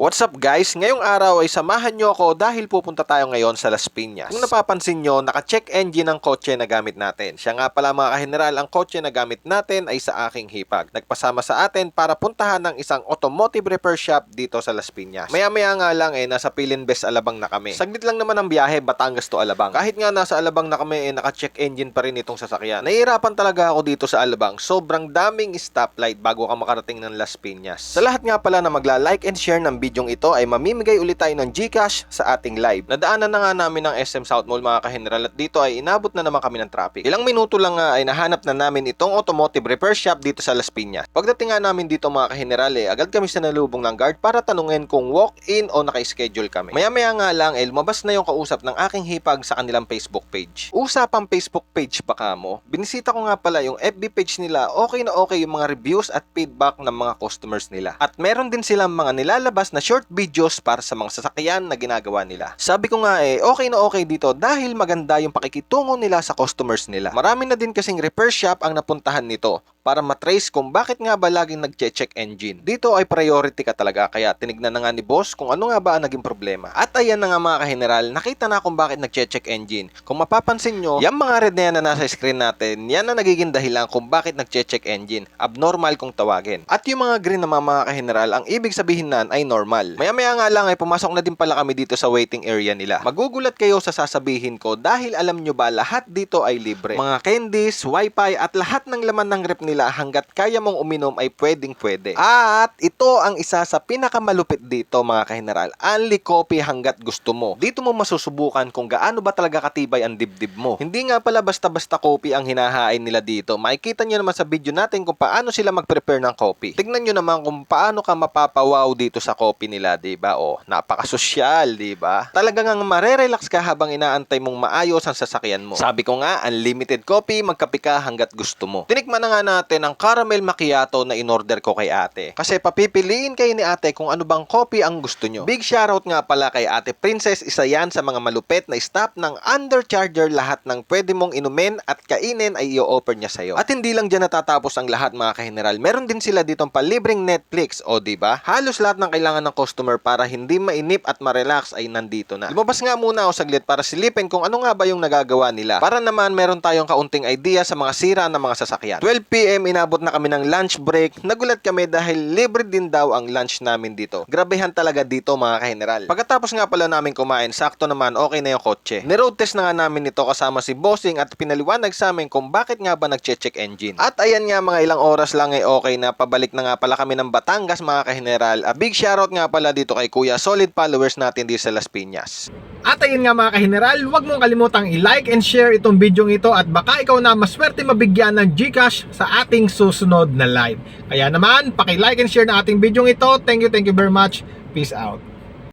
What's up guys? Ngayong araw ay samahan nyo ako dahil pupunta tayo ngayon sa Las Piñas. Kung napapansin nyo, naka-check engine ang kotse na gamit natin. Siya nga pala mga kaheneral, ang kotse na gamit natin ay sa aking hipag. Nagpasama sa atin para puntahan ng isang automotive repair shop dito sa Las Piñas. Maya-maya nga lang nasa Pilinbes, Alabang na kami. Saglit lang naman ang biyahe, Batangas to Alabang. Kahit nga nasa Alabang na kami, naka-check engine pa rin itong sasakyan. Nahihirapan talaga ako dito sa Alabang. Sobrang daming stoplight bago ka makarating ng Las Piñas. Sa lahat nga pala na magla-like and share ng bidyong ito ay mamimigay ulit tayo ng GCash sa ating live. Nadaanan na nga namin ng SM South Mall mga kaheneral at dito ay inabot na naman kami ng traffic. Ilang minuto lang nga ay nahanap na namin itong automotive repair shop dito sa Las Piñas. Pagdating nga namin dito mga kaheneral agad kami sinalubong ng guard para tanungin kung walk-in o naka-schedule kami. Maya-maya nga lang lumabas na yung kausap ng aking hipag sa kanilang Facebook page. Usapang Facebook page baka mo, binisita ko nga pala yung FB page nila, okay na okay yung mga reviews at feedback ng mga customers nila. At meron din silang mga nilalabas na short videos para sa mga sasakyan na ginagawa nila. Sabi ko nga okay na okay dito dahil maganda yung pakikitungo nila sa customers nila. Marami na din kasing repair shop ang napuntahan nito para matrace kung bakit nga ba laging nag-check engine. Dito ay priority ka talaga kaya tinignan na nga ni boss kung ano nga ba ang naging problema. At ayan na nga mga kaheneral, nakita na kung bakit nag-check engine. Kung mapapansin nyo, yung mga red na yan na nasa screen natin, yan na nagiging dahilan kung bakit nag-check engine. Abnormal kung tawagin. At yung mga green na mga kaheneral, ang ibig sabihin nan ay normal. Maya-maya nga lang ay pumasok na din pala kami dito sa waiting area nila. Magugulat kayo sa sasabihin ko dahil alam nyo ba lahat dito ay libre. Mga candies, wifi at lahat ng laman ng rep nila hanggat kaya mong uminom ay pwede. At ito ang isa sa pinakamalupit dito mga kaheneral. Only coffee hanggat gusto mo. Dito mo masusubukan kung gaano ba talaga katibay ang dibdib mo. Hindi nga pala basta-basta coffee ang hinahain nila dito. Makikita nyo naman sa video natin kung paano sila mag-prepare ng coffee. Tignan nyo naman kung paano ka mapapawaw dito sa coffee nila, diba? Napakasosyal, diba? Talagang ang marerelax ka habang inaantay mong maayos ang sasakyan mo. Sabi ko nga, unlimited coffee, magkape ka hanggat gusto mo. Tinikman na nga natin ang caramel macchiato na in-order ko kay ate. Kasi papipiliin kayo ni ate kung ano bang coffee ang gusto nyo. Big shoutout nga pala kay ate Princess, isa yan sa mga malupit na staff ng Undercharger. Lahat ng pwede mong inumin at kainin ay i-offer niya sa'yo. At hindi lang dyan natatapos ang lahat mga kaheneral. Meron din sila ditong palibreng Netflix, o diba? Halos lahat ng kailangan ng customer para hindi mainip at ma-relax ay nandito na. Lumabas nga muna ako saglit para silipin kung ano nga ba yung nagagawa nila. Para naman meron tayong kaunting idea sa mga sira ng mga sasakyan. 12 PM inabot na kami ng lunch break. Nagulat kami dahil libre din daw ang lunch namin dito. Grabehan talaga dito mga kaheneral. Pagkatapos nga pala namin kumain, sakto naman okay na yung kotse. Ni-road test na nga namin ito kasama si Bossing at pinaliwanag sa amin kung bakit nga ba nag-check engine. At ayan nga mga ilang oras lang okay na pabalik na nga pala kami ng Batangas mga kaheneral. A big shoutout nga pala dito kay Kuya, solid followers natin dito sa Las Piñas. At ayun nga mga kaheneral, huwag mong kalimutang i-like and share itong video ito at baka ikaw na maswerte mabigyan ng GCash sa ating susunod na live. Kaya naman, paki-like and share na ating video ito. Thank you very much. Peace out.